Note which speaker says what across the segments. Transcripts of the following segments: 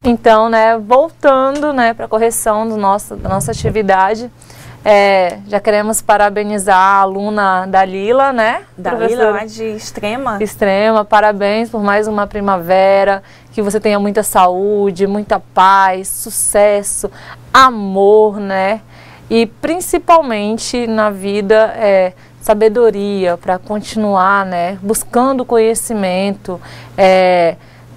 Speaker 1: Então, né, voltando, né, para a correção da nossa atividade, já queremos parabenizar a aluna Dalila, né?
Speaker 2: Dalila, lá de Extrema.
Speaker 1: Extrema, parabéns por mais uma primavera, que você tenha muita saúde, muita paz, sucesso, amor, né? E principalmente na vida, sabedoria para continuar, né, buscando conhecimento,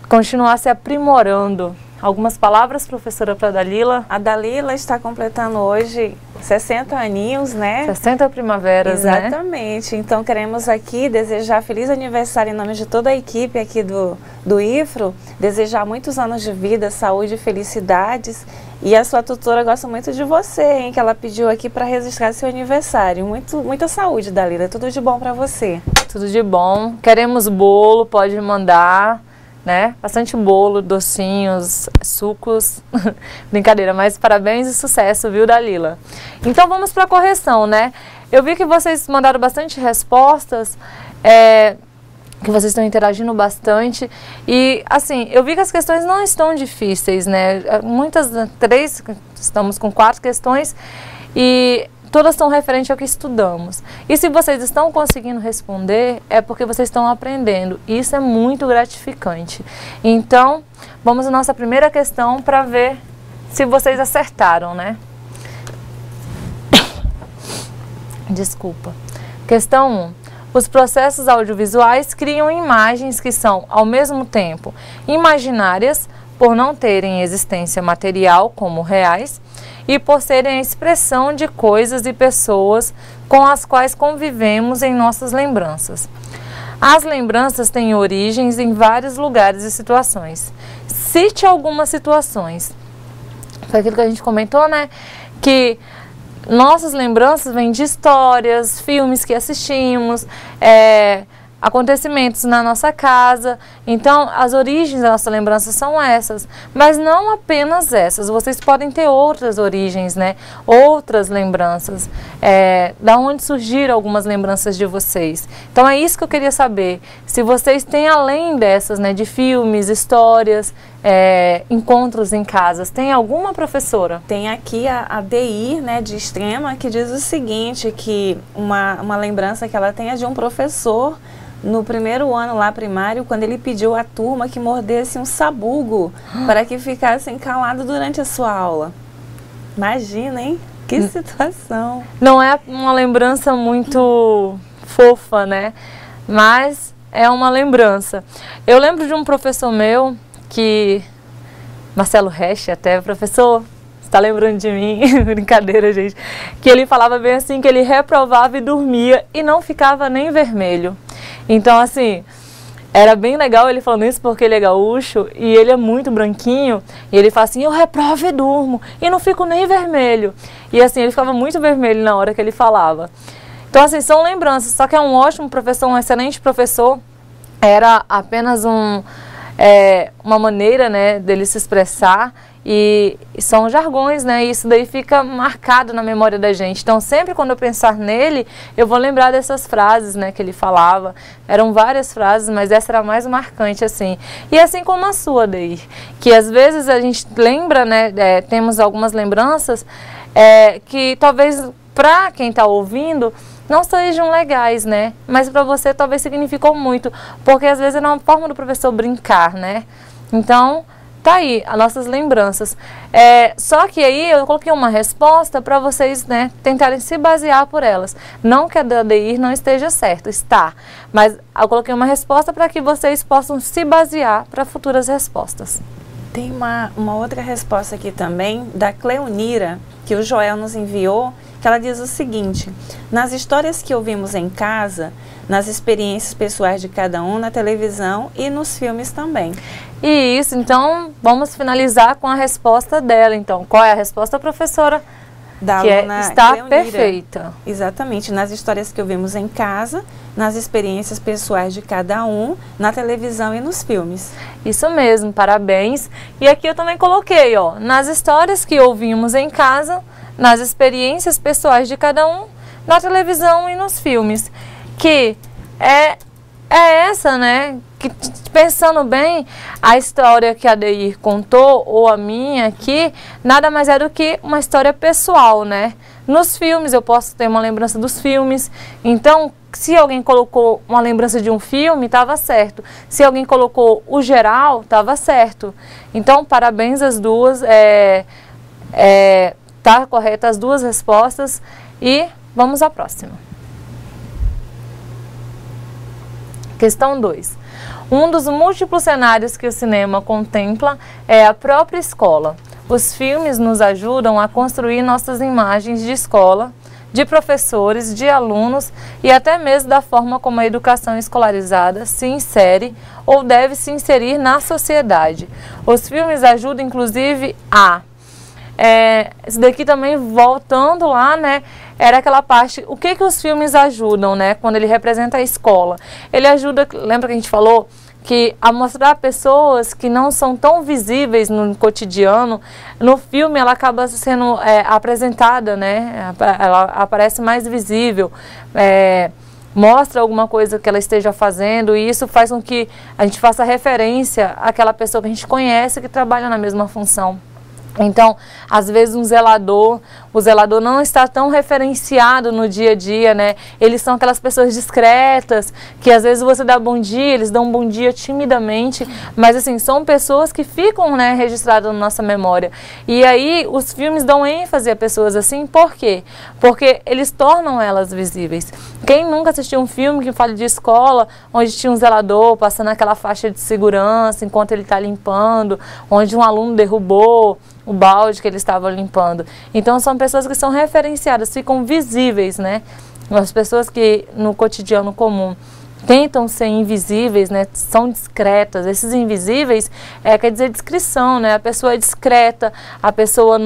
Speaker 1: continuar se aprimorando. Algumas palavras, professora, para a Dalila?
Speaker 2: A Dalila está completando hoje 60 aninhos, né?
Speaker 1: 60 primaveras, né?
Speaker 2: Exatamente. Então queremos aqui desejar feliz aniversário em nome de toda a equipe aqui do IFRO, desejar muitos anos de vida, saúde e felicidades. E a sua tutora gosta muito de você, hein? Que ela pediu aqui para registrar seu aniversário. Muita saúde, Dalila. Tudo de bom para você.
Speaker 1: Tudo de bom. Queremos bolo, pode mandar, né? Bastante bolo, docinhos, sucos. Brincadeira, mas parabéns e sucesso, viu, Dalila? Então vamos para a correção, né? Eu vi que vocês mandaram bastante respostas, que vocês estão interagindo bastante. E, assim, eu vi que as questões não estão difíceis, né? Estamos com 4 questões e todas são referentes ao que estudamos. E se vocês estão conseguindo responder, é porque vocês estão aprendendo. Isso é muito gratificante. Então, vamos à nossa primeira questão para ver se vocês acertaram, né? Desculpa. Questão 1. Os processos audiovisuais criam imagens que são, ao mesmo tempo, imaginárias, por não terem existência material como reais, e por serem a expressão de coisas e pessoas com as quais convivemos em nossas lembranças. As lembranças têm origens em vários lugares e situações. Cite algumas situações. Foi aquilo que a gente comentou, né? Que nossas lembranças vêm de histórias, filmes que assistimos, acontecimentos na nossa casa. Então, as origens da nossa lembrança são essas, mas não apenas essas. Vocês podem ter outras origens, né? Outras lembranças. Da onde surgiram algumas lembranças de vocês. Então, é isso que eu queria saber. Se vocês têm, além dessas, né, de filmes, histórias, encontros em casas, tem alguma, professora?
Speaker 2: Tem aqui a DI, né, de Extrema, que diz o seguinte, que uma lembrança que ela tem é de um professor no primeiro ano lá primário, quando ele pediu à turma que mordesse um sabugo para que ficassem calados durante a sua aula. Imagina, hein? Que situação.
Speaker 1: Não é uma lembrança muito fofa, né? Mas é uma lembrança. Eu lembro de um professor meu, Marcelo Resch, até, professor, você está lembrando de mim? Brincadeira, gente. Que ele falava bem assim, que ele reprovava e dormia e não ficava nem vermelho. Então, assim, era bem legal ele falando isso porque ele é gaúcho e ele é muito branquinho. E ele fala assim, eu reprovo e durmo e não fico nem vermelho. E assim, ele ficava muito vermelho na hora que ele falava. Então, assim, são lembranças. Só que é um ótimo professor, um excelente professor. Era apenas uma maneira, né, dele se expressar. E são jargões, né? E isso daí fica marcado na memória da gente. Então, sempre quando eu pensar nele, eu vou lembrar dessas frases, né, que ele falava. Eram várias frases, mas essa era a mais marcante, assim. E assim como a sua, Deir, que às vezes a gente lembra, né, temos algumas lembranças que talvez para quem está ouvindo não sejam legais, né? Mas para você talvez significou muito, porque às vezes é uma forma do professor brincar, né? Então, tá aí, as nossas lembranças. Só que aí eu coloquei uma resposta para vocês, né, tentarem se basear por elas. Não que a da Deir não esteja certo, está. Mas eu coloquei uma resposta para que vocês possam se basear para futuras respostas.
Speaker 2: Tem uma outra resposta aqui também, da Cleonira, que o Joel nos enviou, que ela diz o seguinte: nas histórias que ouvimos em casa, nas experiências pessoais de cada um, na televisão e nos filmes também.
Speaker 1: E isso, então, vamos finalizar com a resposta dela. Então, qual é a resposta, professora?
Speaker 2: Da
Speaker 1: que
Speaker 2: aluna
Speaker 1: está
Speaker 2: Cleonira.
Speaker 1: Perfeita.
Speaker 2: Exatamente, nas histórias que ouvimos em casa, nas experiências pessoais de cada um, na televisão e nos filmes.
Speaker 1: Isso mesmo, parabéns. E aqui eu também coloquei, ó, nas histórias que ouvimos em casa, nas experiências pessoais de cada um, na televisão e nos filmes. Que é essa, né, que, pensando bem, a história que a Adeir contou, ou a minha aqui, nada mais é do que uma história pessoal, né? Nos filmes, eu posso ter uma lembrança dos filmes, então, se alguém colocou uma lembrança de um filme, estava certo. Se alguém colocou o geral, estava certo. Então, parabéns às duas, tá correta as duas respostas e vamos à próxima. Questão 2. Um dos múltiplos cenários que o cinema contempla é a própria escola. Os filmes nos ajudam a construir nossas imagens de escola, de professores, de alunos e até mesmo da forma como a educação escolarizada se insere ou deve se inserir na sociedade. Os filmes ajudam, inclusive, a... isso daqui também, voltando lá, né, era aquela parte, o que os filmes ajudam, né, quando ele representa a escola? Ele ajuda, lembra que a gente falou, que a mostrar pessoas que não são tão visíveis no cotidiano, no filme ela acaba sendo apresentada, né, ela aparece mais visível, mostra alguma coisa que ela esteja fazendo e isso faz com que a gente faça referência àquela pessoa que a gente conhece que trabalha na mesma função. Então, às vezes o zelador não está tão referenciado no dia a dia, né? Eles são aquelas pessoas discretas, que às vezes você dá bom dia, eles dão um bom dia timidamente, mas assim, são pessoas que ficam, né, registradas na nossa memória. E aí, os filmes dão ênfase a pessoas assim, por quê? Porque eles tornam elas visíveis. Quem nunca assistiu um filme que fala de escola, onde tinha um zelador passando aquela faixa de segurança enquanto ele está limpando, onde um aluno derrubou o balde que ele estava limpando. Então são pessoas que são referenciadas, ficam visíveis, né? As pessoas que no cotidiano comum tentam ser invisíveis, né? São discretas. Esses invisíveis quer dizer discrição, né? A pessoa é discreta, a pessoa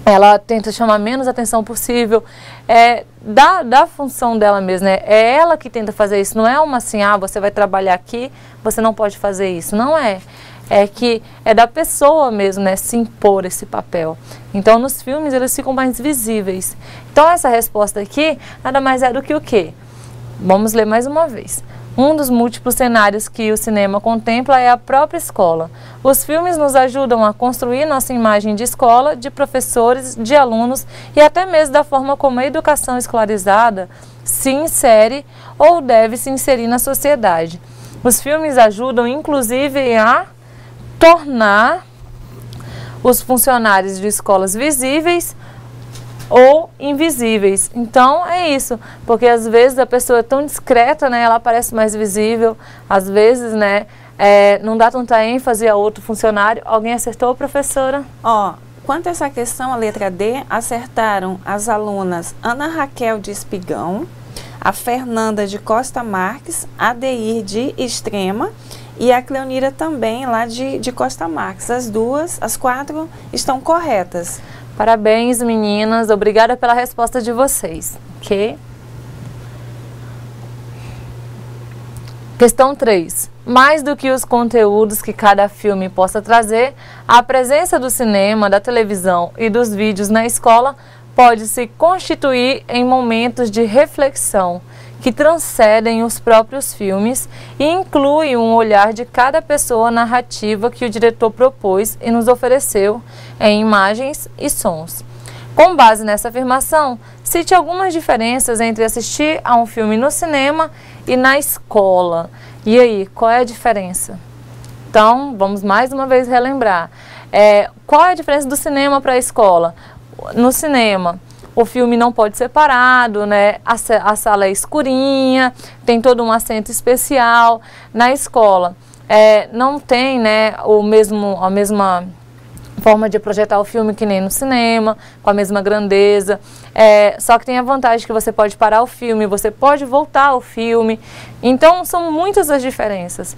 Speaker 1: ela tenta chamar menos atenção possível, da função dela mesma, né? É ela que tenta fazer isso, não é uma assim, você vai trabalhar aqui, você não pode fazer isso, não é. É que é da pessoa mesmo, né, se impor esse papel. Então, nos filmes, eles ficam mais visíveis. Então, essa resposta aqui, nada mais é do que o quê? Vamos ler mais uma vez. Um dos múltiplos cenários que o cinema contempla é a própria escola. Os filmes nos ajudam a construir nossa imagem de escola, de professores, de alunos e até mesmo da forma como a educação escolarizada se insere ou deve se inserir na sociedade. Os filmes ajudam, inclusive, a tornar os funcionários de escolas visíveis ou invisíveis. Então é isso, porque às vezes a pessoa é tão discreta, né, ela parece mais visível, às vezes, né, não dá tanta ênfase a outro funcionário. Alguém acertou, professora?
Speaker 2: Quanto a essa questão, a letra D, acertaram as alunas Ana Raquel de Espigão, a Fernanda de Costa Marques, a Adeir de Extrema e a Cleonira também lá de Costa Marques. As 4 estão corretas.
Speaker 1: Parabéns, meninas. Obrigada pela resposta de vocês. Ok? Questão 3. Mais do que os conteúdos que cada filme possa trazer, a presença do cinema, da televisão e dos vídeos na escola pode se constituir em momentos de reflexão que transcendem os próprios filmes e incluem um olhar de cada pessoa narrativa que o diretor propôs e nos ofereceu em imagens e sons. Com base nessa afirmação, cite algumas diferenças entre assistir a um filme no cinema e na escola. E aí, qual é a diferença? Então, vamos mais uma vez relembrar. Qual é a diferença do cinema para a escola? No cinema, o filme não pode ser parado, né? A sala é escurinha, tem todo um assento especial. Na escola, não tem, né, a mesma forma de projetar o filme que nem no cinema, com a mesma grandeza. Só que tem a vantagem que você pode parar o filme, você pode voltar ao filme. Então, são muitas as diferenças.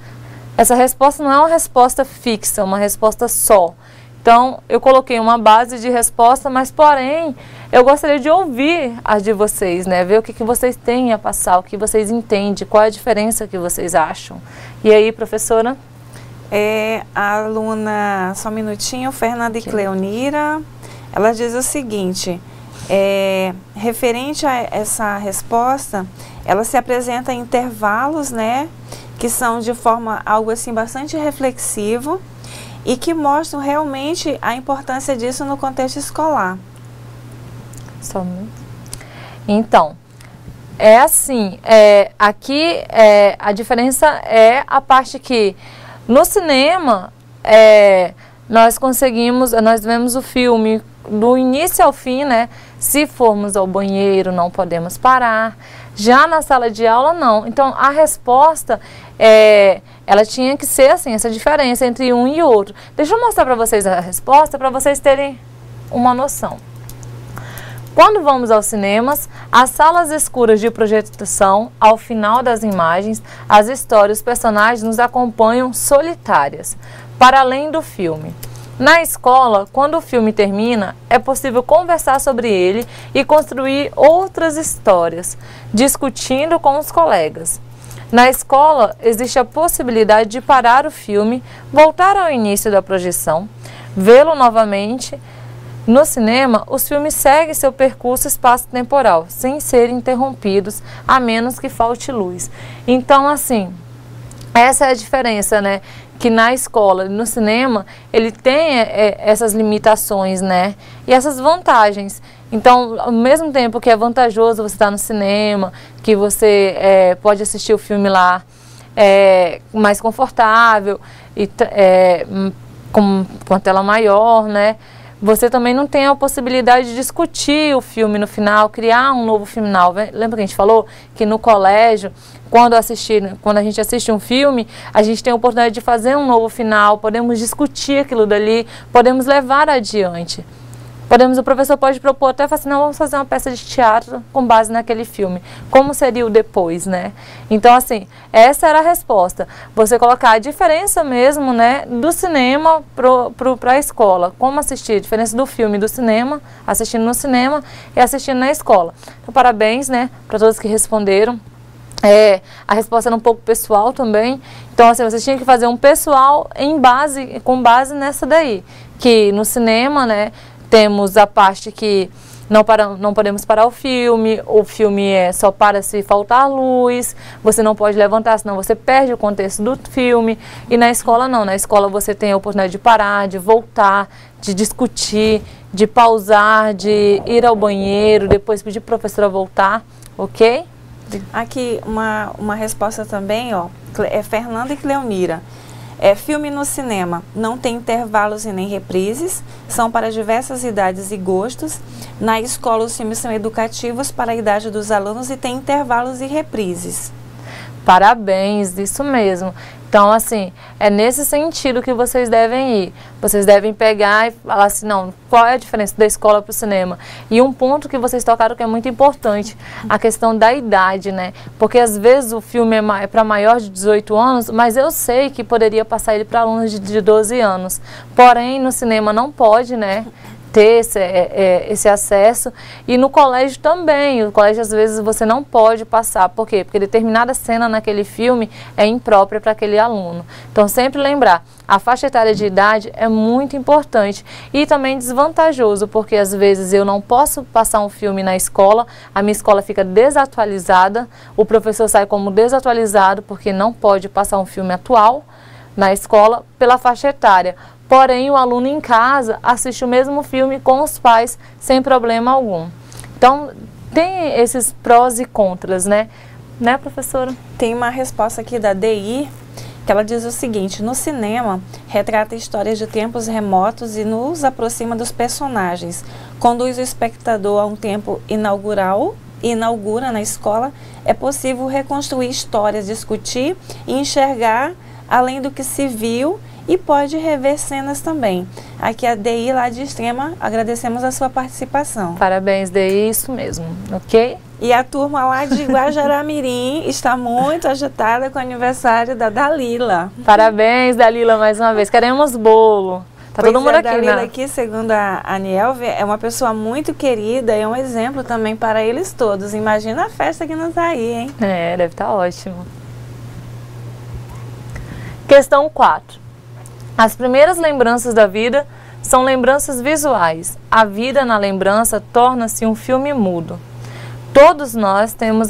Speaker 1: Essa resposta não é uma resposta fixa, uma resposta só. Então, eu coloquei uma base de resposta, mas, porém, eu gostaria de ouvir as de vocês, né? Ver o que vocês têm a passar, o que vocês entendem, qual é a diferença que vocês acham. E aí, professora?
Speaker 2: A aluna, só um minutinho, Fernanda e Cleonira, ela diz o seguinte, referente a essa resposta, ela se apresenta em intervalos, né? que são de forma algo assim bastante reflexivo e que mostram realmente a importância disso no contexto escolar.
Speaker 1: Então, é assim, aqui a diferença é a parte que no cinema nós vemos o filme do início ao fim, né? Se formos ao banheiro, não podemos parar. Já na sala de aula, não. Então, a resposta, ela tinha que ser assim, essa diferença entre um e outro. Deixa eu mostrar para vocês a resposta, para vocês terem uma noção. Quando vamos aos cinemas, as salas escuras de projetação, ao final das imagens, as histórias, os personagens nos acompanham solitárias, para além do filme. Na escola, quando o filme termina, é possível conversar sobre ele e construir outras histórias, discutindo com os colegas. Na escola, existe a possibilidade de parar o filme, voltar ao início da projeção, vê-lo novamente. No cinema, os filmes seguem seu percurso espaço-temporal, sem serem interrompidos, a menos que falte luz. Então, assim, essa é a diferença, né? Que na escola, no cinema, ele tem essas limitações, né? E essas vantagens. Então, ao mesmo tempo que é vantajoso você estar no cinema, que você pode assistir o filme lá mais confortável, e, com a tela maior, né? Você também não tem a possibilidade de discutir o filme no final, criar um novo final. Lembra que a gente falou que no colégio, quando a gente assiste um filme, a gente tem a oportunidade de fazer um novo final, podemos discutir aquilo dali, podemos levar adiante. O professor pode propor até falar assim, não, vamos fazer uma peça de teatro com base naquele filme. Como seria o depois, né? Então, assim, essa era a resposta. Você colocar a diferença mesmo, né, do cinema para a escola. Como assistir, a diferença do filme e do cinema, assistindo no cinema e assistindo na escola. Então, parabéns, né, para todos que responderam. A resposta era um pouco pessoal também. Então, assim, você tinha que fazer um pessoal com base nessa daí. Que no cinema, né, temos a parte que não podemos parar o filme é só para se faltar luz, você não pode levantar, senão você perde o contexto do filme. E na escola não, na escola você tem a oportunidade de parar, de voltar, de discutir, de pausar, de ir ao banheiro, depois pedir para a professora voltar, ok?
Speaker 2: Aqui uma resposta também, ó, Fernanda e Cleomira. Filme no cinema não tem intervalos e nem reprises, são para diversas idades e gostos. Na escola os filmes são educativos para a idade dos alunos e tem intervalos e reprises.
Speaker 1: Parabéns, isso mesmo. Então, assim, é nesse sentido que vocês devem ir. Vocês devem pegar e falar assim, não, qual é a diferença da escola para o cinema? E um ponto que vocês tocaram que é muito importante, a questão da idade, né? Porque às vezes o filme é para maior de 18 anos, mas eu sei que poderia passar ele para alunos de 12 anos. Porém, no cinema não pode, né, ter esse acesso. E no colégio também, o colégio às vezes você não pode passar. Por quê? Porque determinada cena naquele filme é imprópria para aquele aluno. Então sempre lembrar, a faixa etária de idade é muito importante e também desvantajoso, porque às vezes eu não posso passar um filme na escola, a minha escola fica desatualizada, o professor sai como desatualizado porque não pode passar um filme atual na escola pela faixa etária. Porém, o aluno em casa assiste o mesmo filme com os pais sem problema algum. Então, tem esses prós e contras, né? Né, professora?
Speaker 2: Tem uma resposta aqui da DI, que ela diz o seguinte: no cinema, retrata histórias de tempos remotos e nos aproxima dos personagens. Conduz o espectador a um tempo inaugura na escola. É possível reconstruir histórias, discutir e enxergar além do que se viu e pode rever cenas também. Aqui a DI lá de Extrema, agradecemos a sua participação.
Speaker 1: Parabéns, DI, isso mesmo, ok?
Speaker 2: E a turma lá de Guajará-Mirim está muito agitada com o aniversário da Dalila.
Speaker 1: Parabéns, Dalila, mais uma vez. Queremos bolo. Tá todo mundo aqui, né?
Speaker 2: A Dalila aqui, segundo a Nielve, é uma pessoa muito querida e é um exemplo também para eles todos. Imagina a festa que nos aí, hein?
Speaker 1: Deve estar ótimo. Questão 4. As primeiras lembranças da vida são lembranças visuais. A vida na lembrança torna-se um filme mudo. Todos nós temos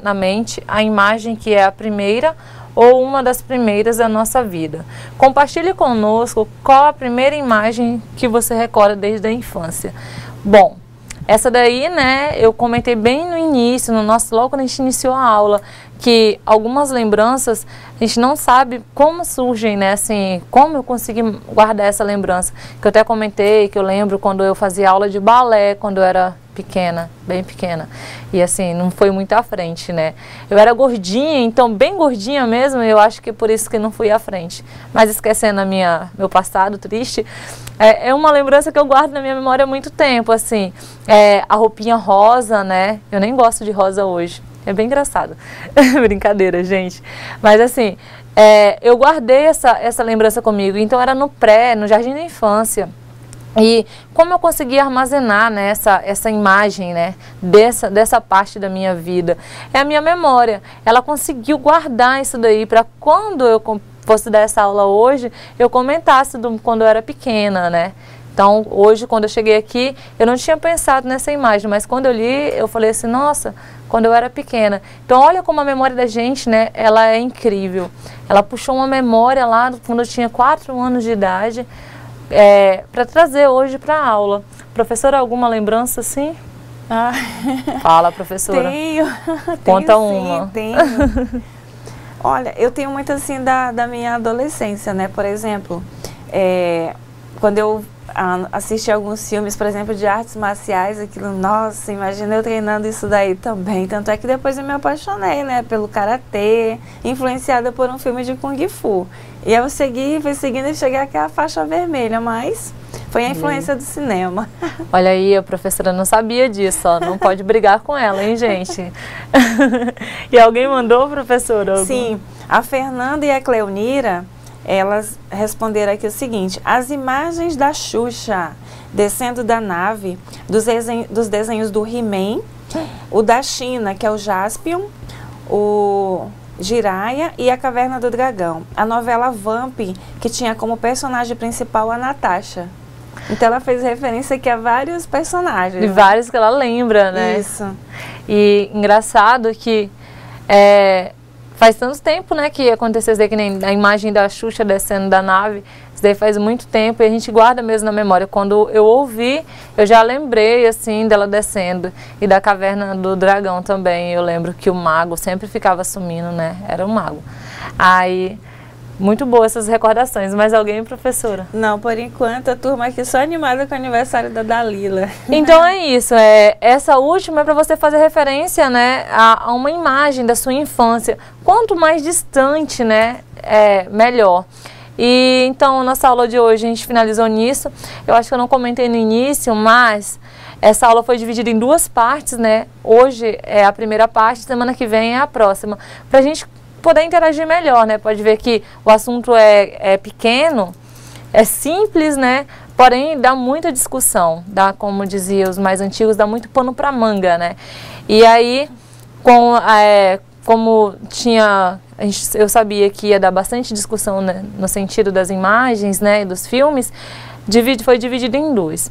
Speaker 1: na mente a imagem que é a primeira ou uma das primeiras da nossa vida. Compartilhe conosco qual a primeira imagem que você recorda desde a infância. Bom, essa daí, né, eu comentei bem no início, logo quando a gente iniciou a aula, que algumas lembranças a gente não sabe como surgem, né, assim, como eu consegui guardar essa lembrança. Que eu até comentei que eu lembro quando eu fazia aula de balé, quando eu era pequena, bem pequena. E assim, não foi muito à frente, né. Eu era gordinha, então bem gordinha mesmo, eu acho que por isso que não fui à frente. Mas esquecendo meu passado triste, é uma lembrança que eu guardo na minha memória há muito tempo, assim. A roupinha rosa, né, eu nem gosto de rosa hoje. É bem engraçado. Brincadeira, gente. Mas assim, eu guardei essa lembrança comigo. Então era no jardim da infância. E como eu consegui armazenar, né, essa imagem, né, dessa parte da minha vida? É a minha memória. Ela conseguiu guardar isso daí para quando eu fosse dar essa aula hoje, eu comentasse quando eu era pequena, né? Então, hoje, quando eu cheguei aqui, eu não tinha pensado nessa imagem, mas quando eu li, eu falei assim, nossa, quando eu era pequena. Então, olha como a memória da gente, né, ela é incrível. Ela puxou uma memória lá quando eu tinha 4 anos de idade, para trazer hoje para a aula. Professora, alguma lembrança assim?
Speaker 2: Ah.
Speaker 1: Fala, professora.
Speaker 2: Tenho.
Speaker 1: Conta
Speaker 2: tenho,
Speaker 1: uma.
Speaker 2: Sim, tenho. Olha, eu tenho muito assim da minha adolescência, né? Por exemplo, quando eu assisti alguns filmes, por exemplo, de artes marciais, aquilo, nossa, imagina eu treinando isso daí também. Tanto é que depois eu me apaixonei, né, pelo karatê, influenciada por um filme de Kung Fu. E eu fui seguindo e cheguei aqui à faixa vermelha, mas foi a influência do cinema.
Speaker 1: Olha aí, a professora não sabia disso, ó, não pode brigar com ela, hein, gente? E alguém mandou, professora?
Speaker 2: Sim, a Fernanda e a Cleonira, elas responderam aqui o seguinte: as imagens da Xuxa descendo da nave, dos desenhos do He-Man, o da China, que é o Jaspion, o Jiraiya e a Caverna do Dragão. A novela Vamp, que tinha como personagem principal a Natasha. Então ela fez referência aqui a vários personagens.
Speaker 1: E vários que ela lembra, né?
Speaker 2: Isso.
Speaker 1: E engraçado que faz tanto tempo, né, que aconteceu isso daí, que nem a imagem da Xuxa descendo da nave. Isso daí faz muito tempo e a gente guarda mesmo na memória. Quando eu ouvi, eu já lembrei, assim, dela descendo. E da Caverna do Dragão também. Eu lembro que o mago sempre ficava sumindo, né? Era um mago. Aí, muito boas essas recordações. Mais alguém, professora?
Speaker 2: Não, por enquanto, a turma aqui só animada com o aniversário da Dalila.
Speaker 1: Então é isso. Essa última é para você fazer referência, né, a uma imagem da sua infância. Quanto mais distante, né, melhor. E então, nossa aula de hoje a gente finalizou nisso. Eu acho que eu não comentei no início, mas essa aula foi dividida em 2 partes, né? Hoje é a primeira parte, semana que vem é a próxima. Para a gente poder interagir melhor, né? Pode ver que o assunto é pequeno, é simples, né? Porém, dá muita discussão, como diziam os mais antigos, dá muito pano para manga, né? E aí, como eu sabia que ia dar bastante discussão, né, no sentido das imagens, né, e dos filmes, foi dividido em 2.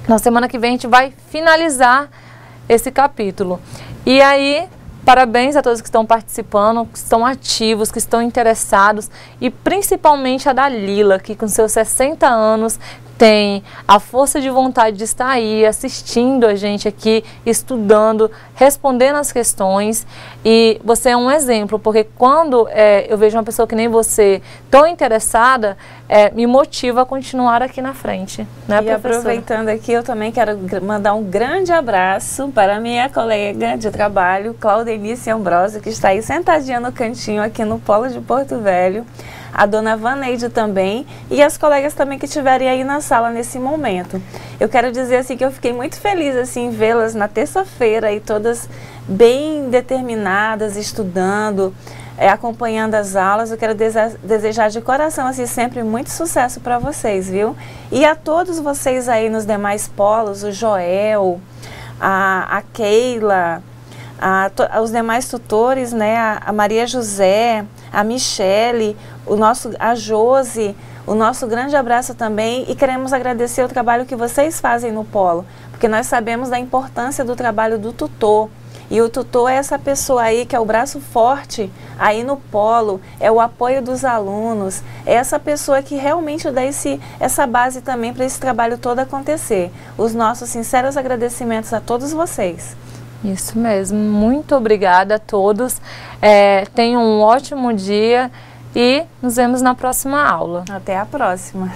Speaker 1: Na semana que vem a gente vai finalizar esse capítulo. E aí, parabéns a todos que estão participando, que estão ativos, que estão interessados, e principalmente a Dalila, que com seus 60 anos tem a força de vontade de estar aí assistindo a gente aqui, estudando, respondendo as questões. E você é um exemplo, porque quando eu vejo uma pessoa que nem você tão interessada, me motiva a continuar aqui na frente, né,
Speaker 2: e aproveitando aqui, eu também quero mandar um grande abraço para a minha colega de trabalho, Claudenice Ambrosio, que está aí sentadinha no cantinho aqui no Polo de Porto Velho, a dona Vaneide também, e as colegas também que estiverem aí na sala nesse momento. Eu quero dizer assim que eu fiquei muito feliz assim, em vê-las na terça-feira e todas bem determinadas, estudando, acompanhando as aulas. Eu quero desejar de coração assim, sempre muito sucesso para vocês, viu? E a todos vocês aí nos demais polos, o Joel, a Keila, os demais tutores, né, a Maria José, a Michele, a Josi, o nosso grande abraço também, e queremos agradecer o trabalho que vocês fazem no Polo, porque nós sabemos da importância do trabalho do tutor. E o tutor é essa pessoa aí que é o braço forte aí no polo, é o apoio dos alunos, é essa pessoa que realmente dá essa base também para esse trabalho todo acontecer. Os nossos sinceros agradecimentos a todos vocês.
Speaker 1: Isso mesmo, muito obrigada a todos, tenham um ótimo dia e nos vemos na próxima aula.
Speaker 2: Até a próxima.